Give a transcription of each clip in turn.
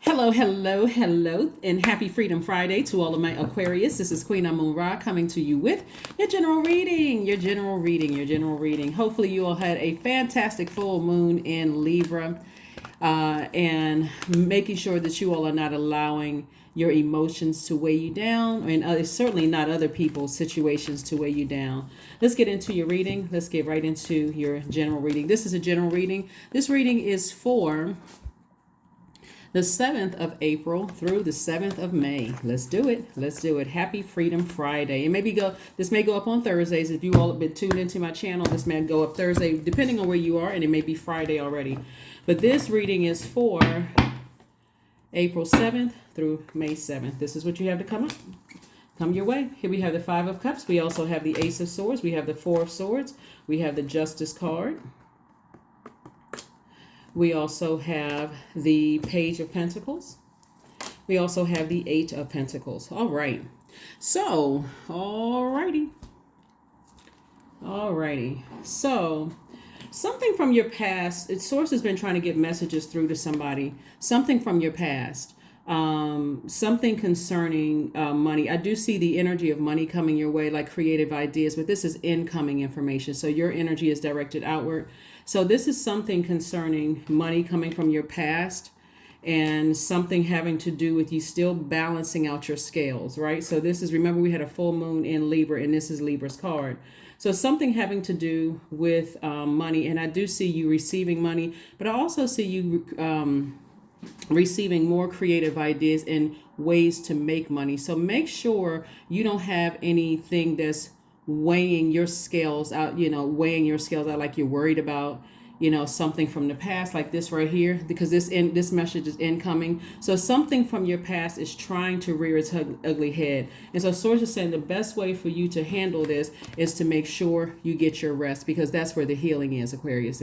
Hello, hello, hello, and happy Freedom Friday to all of my Aquarius. This is Queen Amun Ra coming to you with your general reading, your general reading. Hopefully, you all had a fantastic full moon in Libra, and making sure that you all are not allowing your emotions to weigh you down, and certainly not other people's situations to weigh you down. Let's get into your reading. Let's get right into your general reading. This is a general reading. This reading is for the 7th of April through the 7th of May. Let's do it. Let's do it. Happy Freedom Friday. And this may go up on Thursdays. If you all have been tuned into my channel, this may go up Thursday, depending on where you are, and it may be Friday already. But this reading is for April 7th through May 7th. This is what you have to come your way. Here we have the Five of Cups. We also have the Ace of Swords. We have the Four of Swords. We have the Justice card. We also have the Page of Pentacles. We also have the Eight of Pentacles. All right. So, alrighty. So, something from your past. Source has been trying to get messages through to somebody. Something from your past. Something concerning money. I do see the energy of money coming your way, like creative ideas, but this is incoming information. So your energy is directed outward. So this is something concerning money coming from your past, and something having to do with you still balancing out your scales, right? So this is, remember, we had a full moon in Libra, and this is Libra's card. So something having to do with money, and I do see you receiving money, but I also see you receiving more creative ideas and ways to make money. So make sure you don't have anything that's weighing your scales out, like you're worried about, something from the past, like this right here, because this message is incoming. So something from your past is trying to rear its ugly head. And so Source is saying the best way for you to handle this is to make sure you get your rest, because that's where the healing is, Aquarius.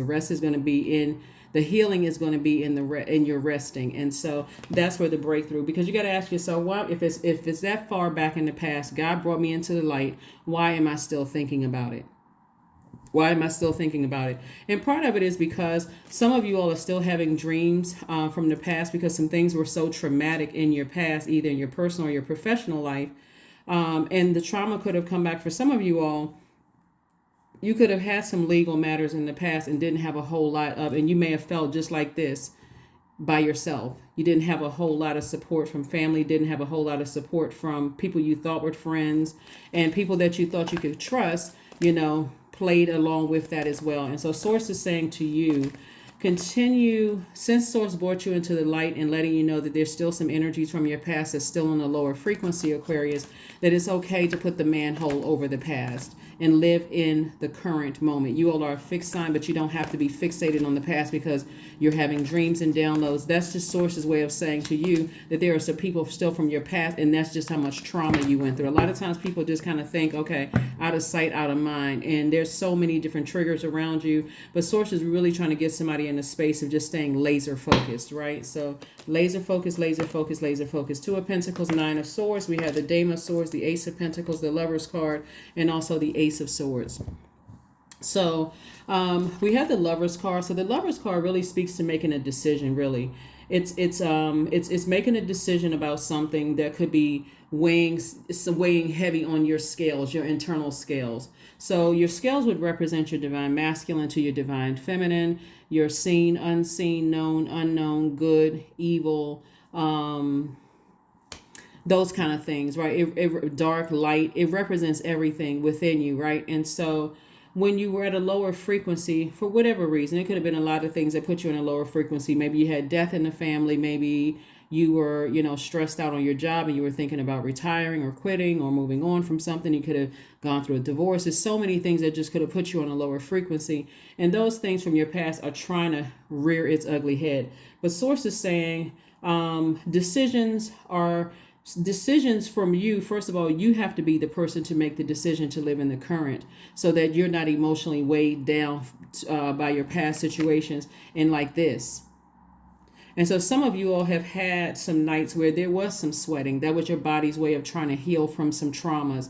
The healing is going to be in your resting. And so that's where the breakthrough, because you got to ask yourself, why, if it's that far back in the past, God brought me into the light, why am I still thinking about it? Why am I still thinking about it? And part of it is because some of you all are still having dreams from the past, because some things were so traumatic in your past, either in your personal or your professional life. And the trauma could have come back for some of you all. You could have had some legal matters in the past and didn't have a whole lot of, and you may have felt just like this by yourself. You didn't have a whole lot of support from family, didn't have a whole lot of support from people you thought were friends, and people that you thought you could trust, played along with that as well. And so Source is saying to you, continue, since Source brought you into the light and letting you know that there's still some energies from your past that's still on a lower frequency, Aquarius, that it's okay to put the manhole over the past and live in the current moment. You all are a fixed sign, but you don't have to be fixated on the past because you're having dreams and downloads. That's just Source's way of saying to you that there are some people still from your past, and that's just how much trauma you went through. A lot of times people just kind of think, okay, out of sight, out of mind, and there's so many different triggers around you, but Source is really trying to get somebody in a space of just staying laser focused, right? So laser focus, laser focus, laser focus. Two of Pentacles, Nine of Swords. We have the Dame of Swords, the Ace of Pentacles, the Lover's card, and also the Ace of Swords. So we have the Lover's card. So the Lover's card really speaks to making a decision. Really, it's making a decision about something that could be weighing heavy on your scales, your internal scales. So your scales would represent your divine masculine to your divine feminine, your seen, unseen, known, unknown, good, evil, those kind of things, right? Dark, light, it represents everything within you, right? And so when you were at a lower frequency, for whatever reason, it could have been a lot of things that put you in a lower frequency. Maybe you had death in the family. Maybe you were, stressed out on your job and you were thinking about retiring or quitting or moving on from something. You could have gone through a divorce. There's so many things that just could have put you on a lower frequency. And those things from your past are trying to rear its ugly head. But Source is saying decisions from you. First of all, you have to be the person to make the decision to live in the current, so that you're not emotionally weighed down by your past situations. And like this, And so some of you all have had some nights where there was some sweating. That was your body's way of trying to heal from some traumas,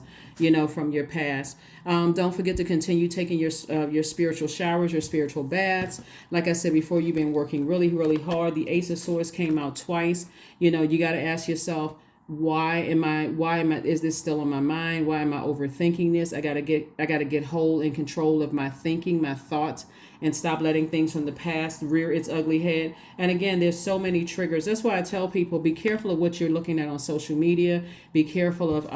from your past. Don't forget to continue taking your spiritual showers, your spiritual baths. Like I said before, you've been working really, really hard. The Ace of Swords came out twice. You got to ask yourself, is this still in my mind? Why am I overthinking this? I gotta get whole in control of my thinking, my thoughts, and stop letting things from the past rear its ugly head. And again, there's so many triggers. That's why I tell people, be careful of what you're looking at on social media. Be careful of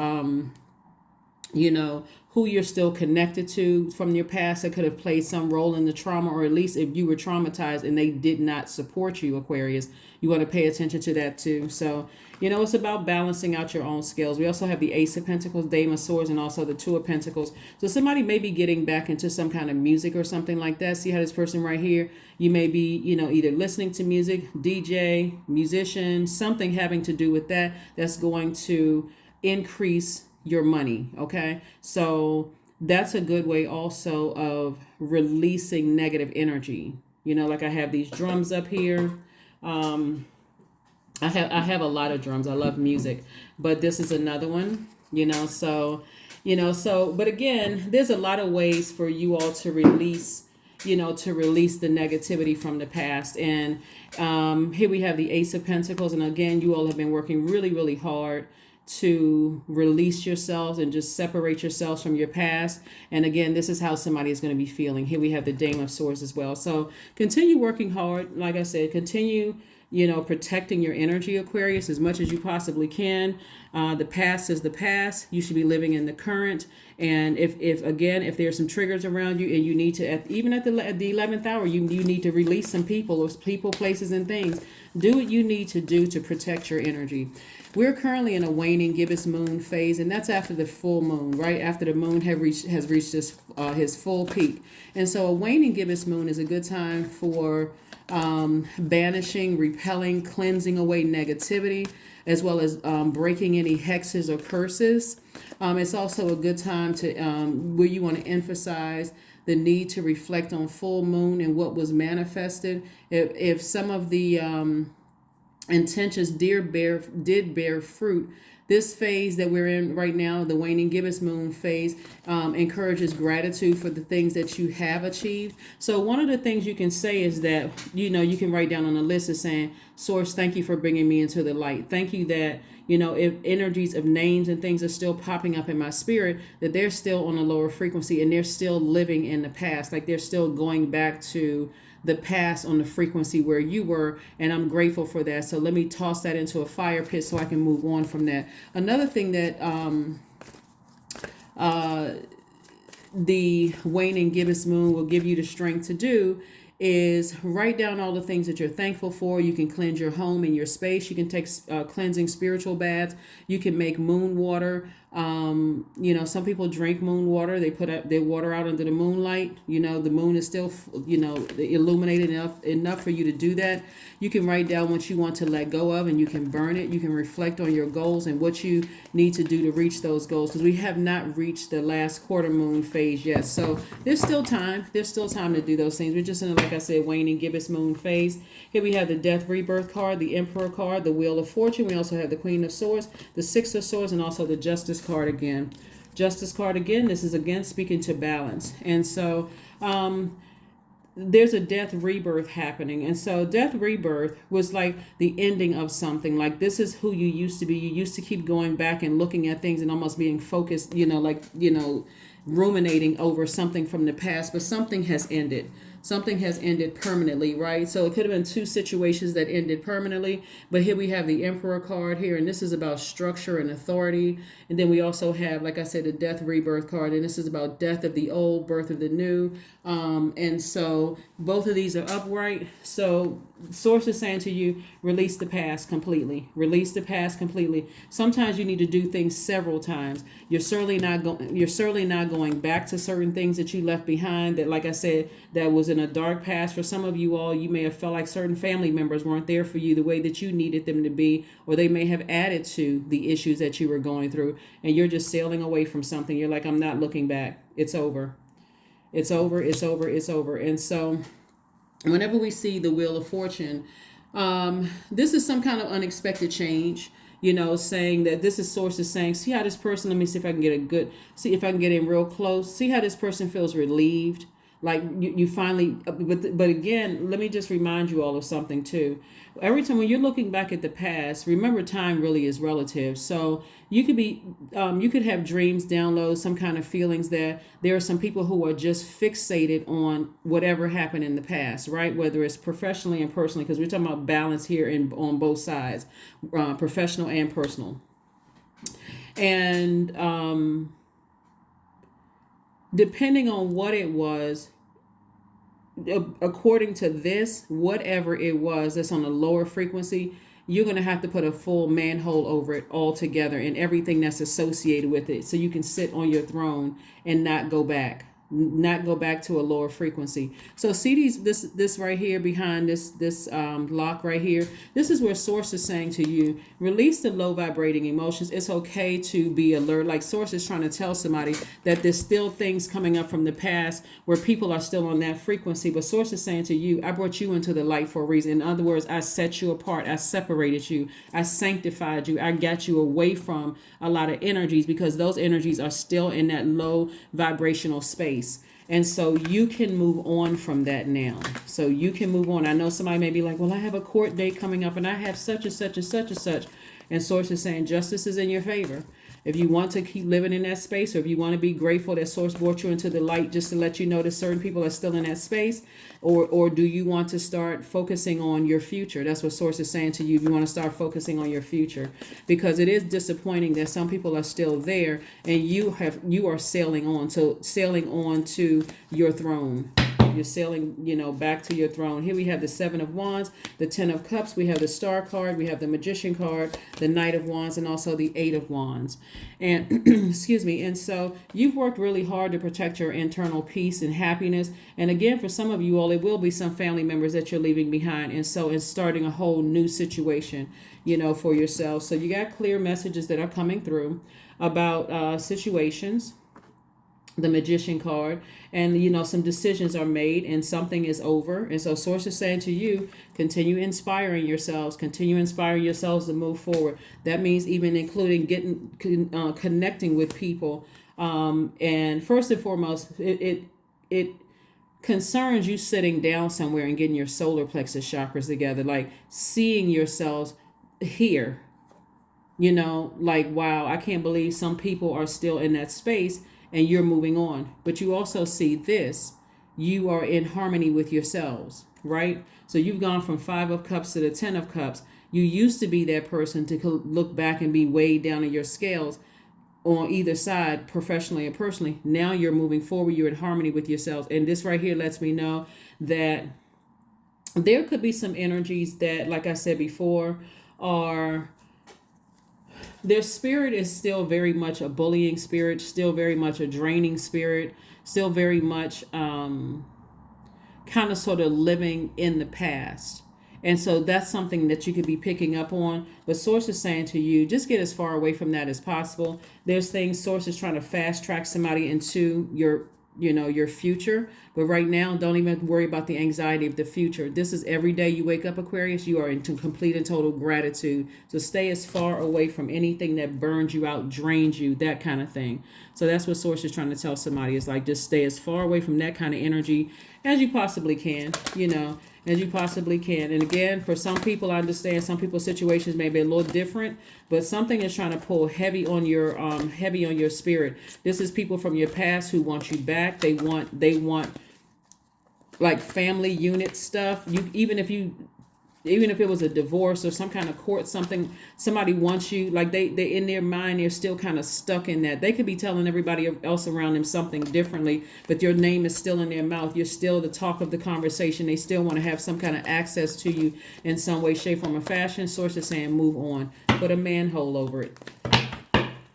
who you're still connected to from your past that could have played some role in the trauma, or at least if you were traumatized and they did not support you, Aquarius, you want to pay attention to that too. So, it's about balancing out your own skills. We also have the Ace of Pentacles, Dame of Swords, and also the Two of Pentacles. So somebody may be getting back into some kind of music or something like that. See how this person right here, you may be, either listening to music, DJ, musician, something having to do with that, that's going to increase your money. Okay, so that's a good way also of releasing negative energy. Like I have these drums up here. I have a lot of drums. I love music, but this is another one. But again, there's a lot of ways for you all to release the negativity from the past. And here we have the Ace of Pentacles, and again, you all have been working really, really hard to release yourselves and just separate yourselves from your past. And again, this is how somebody is going to be feeling. Here we have the Dame of Swords as well. So continue working hard. Like I said, continue protecting your energy, Aquarius, as much as you possibly can. The past is the past. You should be living in the current. And if there's some triggers around you and you need to, even at the 11th hour, you need to release some people, places, and things. Do what you need to do to protect your energy. We're currently in a waning gibbous moon phase, and that's after the full moon, right? After the moon has reached his full peak. And so a waning gibbous moon is a good time for banishing, repelling, cleansing away negativity, as well as breaking any hexes or curses. It's also a good time to where you want to emphasize the need to reflect on full moon and what was manifested. If some of the intentions did bear fruit, this phase that we're in right now, the waning gibbous moon phase, encourages gratitude for the things that you have achieved. So one of the things you can say is that, you can write down on a list of saying, Source, thank you for bringing me into the light. Thank you that, if energies of names and things are still popping up in my spirit, that they're still on a lower frequency and they're still living in the past. Like they're still going back to the past on the frequency where you were, and I'm grateful for that. So let me toss that into a fire pit so I can move on from that. Another thing that the waning gibbous moon will give you the strength to do is write down all the things that you're thankful for. You can cleanse your home and your space. You can take cleansing spiritual baths. You can make moon water. Some people drink moon water. They put their water out under the moonlight. The moon is still, illuminated enough for you to do that. You can write down what you want to let go of, and you can burn it. You can reflect on your goals and what you need to do to reach those goals, because we have not reached the last quarter moon phase yet. So there's still time. There's still time to do those things. We're just in, like I said, waning gibbous moon phase. Here we have the Death Rebirth card, the Emperor card, the Wheel of Fortune. We also have the Queen of Swords, the Six of Swords, and also the Justice card again. Justice card again. This is again speaking to balance. And so there's a death rebirth happening. And so death rebirth was like the ending of something. Like this is who you used to be. You used to keep going back and looking at things and almost being focused, ruminating over something from the past, but something has ended. Something has ended permanently, right? So it could have been two situations that ended permanently, but here we have the Emperor card here, and this is about structure and authority. And then we also have, like I said, the Death Rebirth card, and this is about death of the old, birth of the new. And so both of these are upright. So Source is saying to you, release the past completely. Release the past completely. Sometimes you need to do things several times. You're certainly not going back to certain things that you left behind. That, like I said, that was in a dark past. For some of you all, you may have felt like certain family members weren't there for you the way that you needed them to be, or they may have added to the issues that you were going through, and you're just sailing away from something. You're like, I'm not looking back. It's over. It's over. It's over. It's over. And so whenever we see the Wheel of Fortune, This is some kind of unexpected change, saying that this is sources saying, see how this person, let me see if I can see if I can get in real close, see how this person feels relieved. Like you finally, but again, let me just remind you all of something too. Every time when you're looking back at the past, remember time really is relative. So you could have dreams, downloads, some kind of feelings that there are some people who are just fixated on whatever happened in the past, right? Whether it's professionally and personally, because we're talking about balance here on both sides, professional and personal. And depending on what it was, according to this, whatever it was that's on a lower frequency, you're going to have to put a full manhole over it altogether and everything that's associated with it, so you can sit on your throne and not go back to a lower frequency. So see this right here behind this lock right here. This is where source is saying to you, release the low vibrating emotions. It's okay to be alert. Like source is trying to tell somebody that there's still things coming up from the past where people are still on that frequency. But source is saying to you, I brought you into the light for a reason. In other words, I set you apart. I separated you. I sanctified you. I got you away from a lot of energies, because those energies are still in that low vibrational space. And so you can move on from that now. So you can move on. I know somebody may be like, well, I have a court date coming up and I have such and such and such and such. And source is saying justice is in your favor. If you want to keep living in that space, or if you want to be grateful that source brought you into the light just to let you know that certain people are still in that space, or do you want to start focusing on your future? That's what source is saying to you. You want to start focusing on your future, because it is disappointing that some people are still there and you are sailing on to your throne. You're sailing, back to your throne. Here we have the 7 of Wands, the 10 of Cups. We have the Star card. We have the Magician card, the Knight of Wands, and also the 8 of Wands. And excuse me. And so you've worked really hard to protect your internal peace and happiness. And again, for some of you all, it will be some family members that you're leaving behind. And so it's starting a whole new situation, for yourself. So you got clear messages that are coming through about situations. The Magician card, and some decisions are made and something is over. And so source is saying to you, continue inspiring yourselves to move forward. That means even including connecting with people, and first and foremost, it concerns you sitting down somewhere and getting your solar plexus chakras together, like seeing yourselves here, like, wow, I can't believe some people are still in that space and you're moving on. But you also see this, you are in harmony with yourselves, right? So you've gone from 5 of Cups to the 10 of Cups. You used to be that person to look back and be weighed down in your scales on either side, professionally and personally. Now you're moving forward, you're in harmony with yourselves. And this right here lets me know that there could be some energies that, like I said before, their spirit is still very much a bullying spirit, still very much a draining spirit, still very much kind of sort of living in the past. And so that's something that you could be picking up on. But source is saying to you, just get as far away from that as possible. There's things source is trying to fast track somebody into your future. But right now, don't even worry about the anxiety of the future. This is every day you wake up, Aquarius, you are in complete and total gratitude. So stay as far away from anything that burns you out, drains you, that kind of thing. So that's what source is trying to tell somebody, is like, just stay as far away from that kind of energy as you possibly can, as you possibly can. And again, for some people, I understand some people's situations may be a little different, but something is trying to pull heavy on your spirit. This is people from your past who want you back. They want like family unit stuff. Even if it was a divorce or some kind of court, somebody wants you, like they in their mind, they're still kind of stuck in that. They could be telling everybody else around them something differently, but your name is still in their mouth. You're still the talk of the conversation. They still want to have some kind of access to you in some way, shape, form, or fashion. Source is saying move on. Put a manhole over it.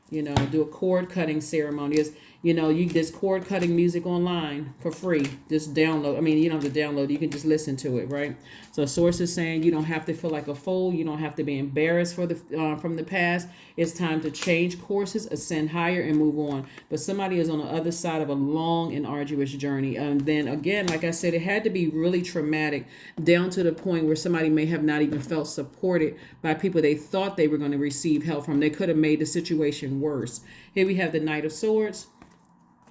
Do a cord cutting ceremony. You know, there's cord cutting music online for free. Just download. I mean, you don't have to download. You can just listen to it, right? So source is saying you don't have to feel like a fool. You don't have to be embarrassed from the past. It's time to change courses, ascend higher, and move on. But somebody is on the other side of a long and arduous journey. And then again, like I said, it had to be really traumatic, down to the point where somebody may have not even felt supported by people they thought they were going to receive help from. They could have made the situation worse. Here we have the Knight of Swords.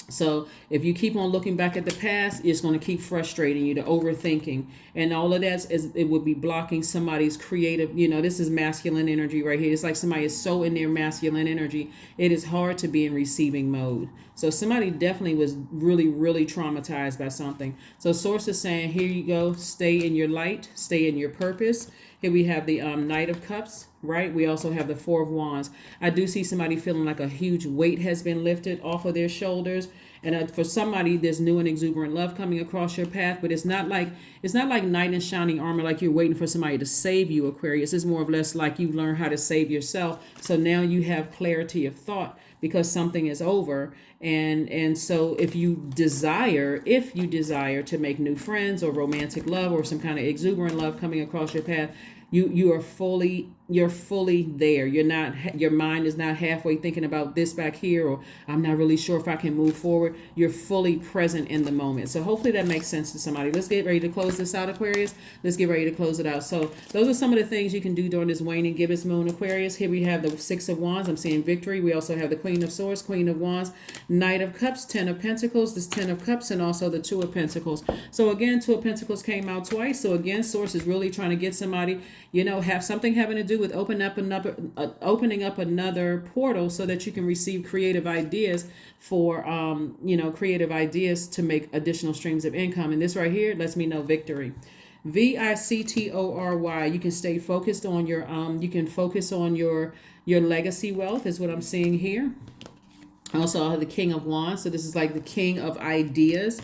So if you keep on looking back at the past, it's going to keep frustrating you, the overthinking. And all of that is, it would be blocking somebody's creative, this is masculine energy right here. It's like somebody is so in their masculine energy, it is hard to be in receiving mode. So somebody definitely was really, really traumatized by something. So source is saying, here you go, stay in your light, stay in your purpose. Here we have the Knight of Cups, right? We also have the Four of Wands. I do see somebody feeling like a huge weight has been lifted off of their shoulders. And for somebody, there's new and exuberant love coming across your path, but it's not like knight in shining armor, like you're waiting for somebody to save you, Aquarius. It's more or less like you learn how to save yourself. So now you have clarity of thought because something is over. And so if you desire to make new friends or romantic love or some kind of exuberant love coming across your path, you're fully there. Your mind is not halfway thinking about this back here, or I'm not really sure if I can move forward. You're fully present in the moment. So hopefully that makes sense to somebody. Let's get ready to close this out, Aquarius. Let's get ready to close it out. So those are some of the things you can do during this waning gibbous moon, Aquarius. Here we have the Six of Wands. I'm seeing victory. We also have the Queen of Swords, Queen of Wands, Knight of Cups, Ten of Pentacles, this Ten of Cups, and also the Two of Pentacles. So again, Two of Pentacles came out twice. So again, source is really trying to get somebody, have something having to do with opening up another portal so that you can receive creative ideas for creative ideas to make additional streams of income. And this right here lets me know victory. Victory. You can stay focused on your legacy wealth is what I'm seeing here. Also, I have the King of Wands. So this is like the king of ideas,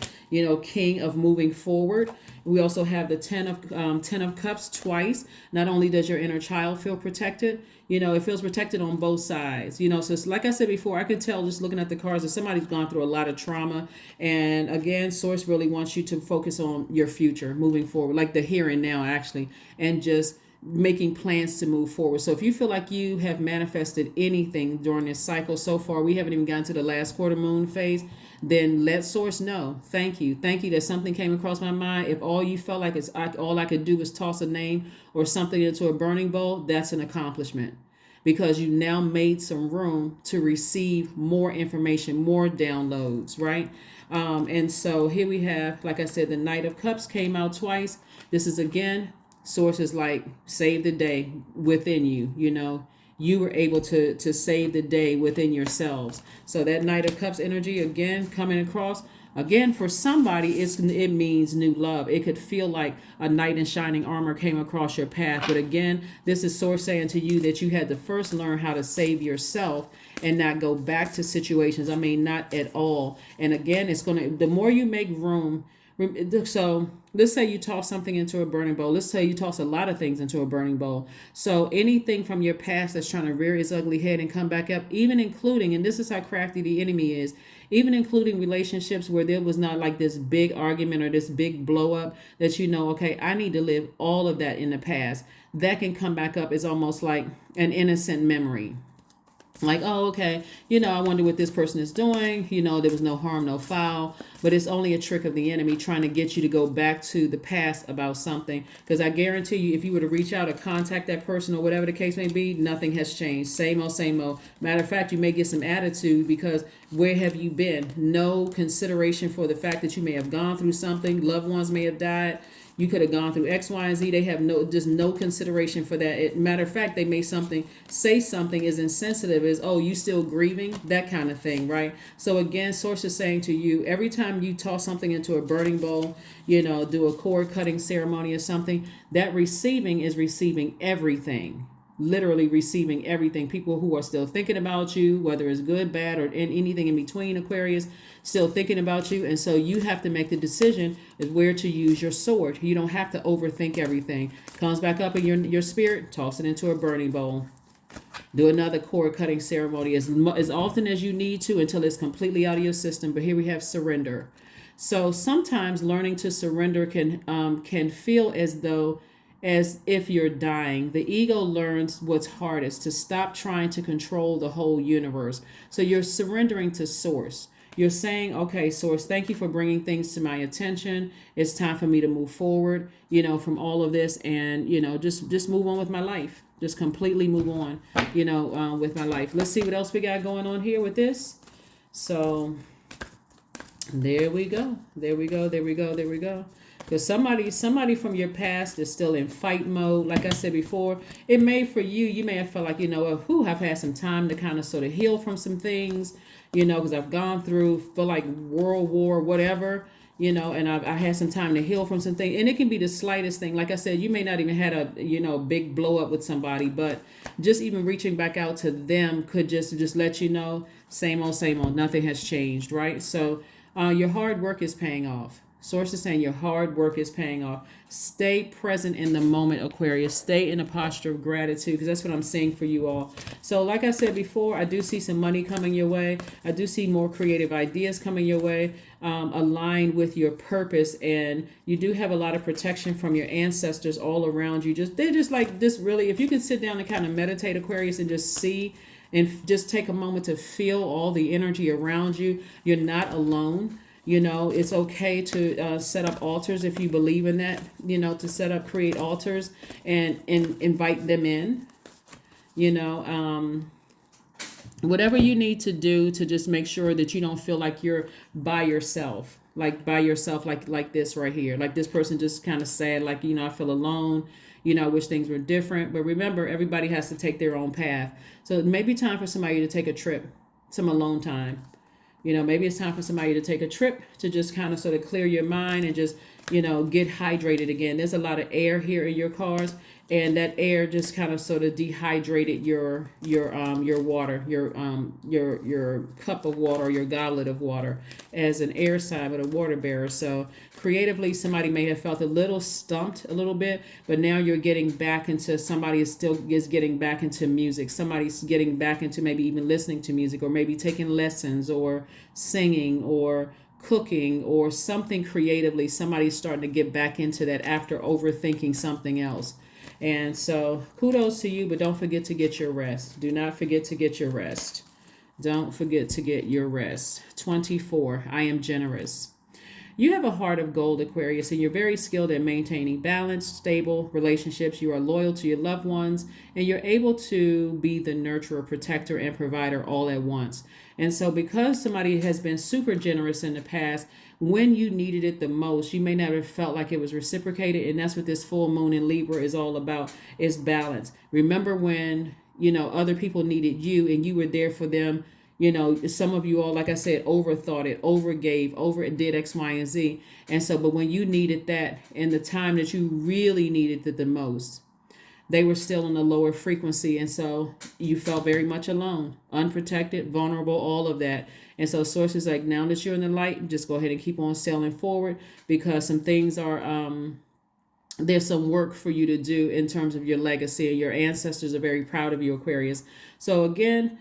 king of moving forward. We also have the Ten of Cups twice. Not only does your inner child feel protected, it feels protected on both sides. So it's, like I said before, I can tell just looking at the cards that somebody's gone through a lot of trauma. And again, source really wants you to focus on your future, moving forward, like the here and now actually, and just making plans to move forward. So if you feel like you have manifested anything during this cycle so far, we haven't even gotten to the last quarter moon phase, then let source know. Thank you that something came across my mind. If all you felt like all I could do was toss a name or something into a burning bowl, that's an accomplishment, because you now made some room to receive more information, more downloads, right? And so here we have, like I said, the Knight of Cups came out twice. This is again, source is like, save the day within you. You were able to save the day within yourselves. So that Knight of Cups energy, again, coming across, again, for somebody, it means new love. It could feel like a knight in shining armor came across your path. But again, this is source saying to you that you had to first learn how to save yourself and not go back to situations. I mean, not at all. And again, the more you make room. So let's say you toss something into a burning bowl. Let's say you toss a lot of things into a burning bowl. So anything from your past that's trying to rear its ugly head and come back up, even including, and this is how crafty the enemy is, even including relationships where there was not like this big argument or this big blow up that okay, I need to live all of that in the past. That can come back up as almost like an innocent memory. Like, oh, okay, I wonder what this person is doing. There was no harm, no foul, but it's only a trick of the enemy trying to get you to go back to the past about something. Because I guarantee you, if you were to reach out or contact that person or whatever the case may be, nothing has changed. Same old, same old. Matter of fact, you may get some attitude because where have you been? No consideration for the fact that you may have gone through something. Loved ones may have died. You could have gone through X, Y, and Z. They have no consideration for that. Matter of fact, they may say something as insensitive as, oh, you still grieving? That kind of thing, right? So again, source is saying to you, every time you toss something into a burning bowl, do a cord cutting ceremony or something, that receiving is receiving everything. Literally receiving everything. People who are still thinking about you, whether it's good, bad, or anything in between, Aquarius, still thinking about you. And so you have to make the decision is where to use your sword. You don't have to overthink everything. Comes back up in your spirit, toss it into a burning bowl. Do another cord cutting ceremony as often as you need to until it's completely out of your system. But here we have surrender. So sometimes learning to surrender can feel as if you're dying. The ego learns what's hardest, to stop trying to control the whole universe. So you're surrendering to source. You're saying, okay, source, thank you for bringing things to my attention. It's time for me to move forward, from all of this, and, just move on with my life. Just completely move on, with my life. Let's see what else we got going on here with this. So there we go. There we go. There we go. There we go. Because somebody from your past is still in fight mode. Like I said before, it may for you may have felt like, I've had some time to kind of sort of heal from some things, because I've gone through, feel like World War, whatever, and I had some time to heal from some things. And it can be the slightest thing. Like I said, you may not even had a, big blow up with somebody, but just even reaching back out to them could just let you know, same old, nothing has changed, right? So your hard work is paying off. Source is saying your hard work is paying off. Stay present in the moment, Aquarius. Stay in a posture of gratitude, because that's what I'm seeing for you all. So like I said before, I do see some money coming your way. I do see more creative ideas coming your way, aligned with your purpose. And you do have a lot of protection from your ancestors all around you. They're just like this, really, if you can sit down and kind of meditate, Aquarius, and just see and just take a moment to feel all the energy around you. You're not alone. It's okay to set up altars if you believe in that, to create altars and invite them in, whatever you need to do to just make sure that you don't feel like you're by yourself, like this right here. Like this person just kind of sad, like, I feel alone. I wish things were different. But remember, everybody has to take their own path. So it may be time for somebody to take a trip, some alone time. Maybe it's time for somebody to take a trip to just kind of sort of clear your mind and just, get hydrated again. There's a lot of air here in your cards, and that air just kind of sort of dehydrated your water, your cup of water, or your goblet of water, as an air sign with a water bearer. So creatively, somebody may have felt a little stumped a little bit, but now you're getting back into, somebody is getting back into music. Somebody's getting back into maybe even listening to music, or maybe taking lessons, or singing, or cooking, or something creatively. Somebody's starting to get back into that after overthinking something else. And so kudos to you, but don't forget to get your rest. Do not forget to get your rest. Don't forget to get your rest. 24, I am generous. You have a heart of gold, Aquarius, and you're very skilled at maintaining balanced, stable relationships. You are loyal to your loved ones, and you're able to be the nurturer, protector, and provider all at once. And so because somebody has been super generous in the past, when you needed it the most, you may not have felt like it was reciprocated. And that's what this full moon in Libra is all about, is balance. Remember when, other people needed you and you were there for them. Some of you all, like I said, overthought it, overgave, did X, Y, and Z. And so, but when you needed that in the time that you really needed it the most, they were still in a lower frequency. And so you felt very much alone, unprotected, vulnerable, all of that. And so source is like, now that you're in the light, just go ahead and keep on sailing forward, because some things are, there's some work for you to do in terms of your legacy, and your ancestors are very proud of you, Aquarius. So again,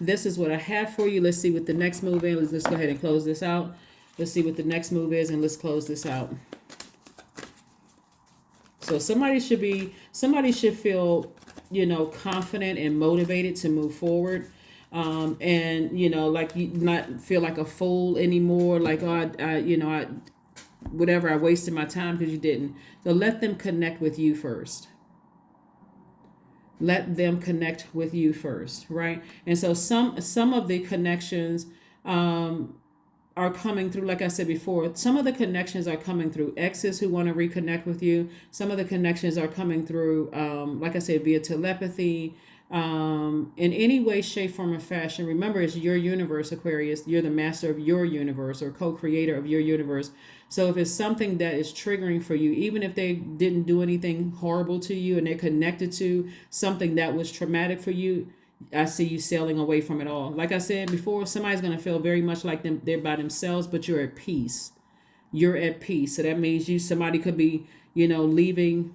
this is what I have for you. Let's see what the next move is. Let's go ahead and close this out. Let's see what the next move is, and let's close this out. So somebody should feel, confident and motivated to move forward. And, like you not feel like a fool anymore. Like, I wasted my time because you didn't. So let them connect with you first. Let them connect with you first, right? And so some of the connections are coming through, like I said before, some of the connections are coming through exes who want to reconnect with you. Some of the connections are coming through, like I said, via telepathy, in any way, shape, form, or fashion. Remember, it's your universe, Aquarius. You're the master of your universe, or co-creator of your universe. So if it's something that is triggering for you, even if they didn't do anything horrible to you and they're connected to something that was traumatic for you, I see you sailing away from it all. Like I said before, somebody's going to feel very much like they're by themselves, but you're at peace. You're at peace. So that means somebody could be, leaving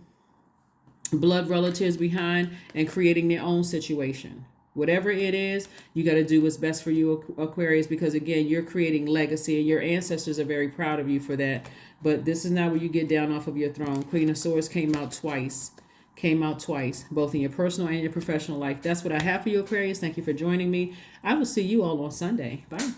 blood relatives behind and creating their own situation. Whatever it is, you got to do what's best for you, Aquarius, because again, you're creating legacy and your ancestors are very proud of you for that. But this is not where you get down off of your throne. Queen of Swords came out twice. Came out twice, both in your personal and your professional life. That's what I have for you, Aquarius. Thank you for joining me. I will see you all on Sunday. Bye.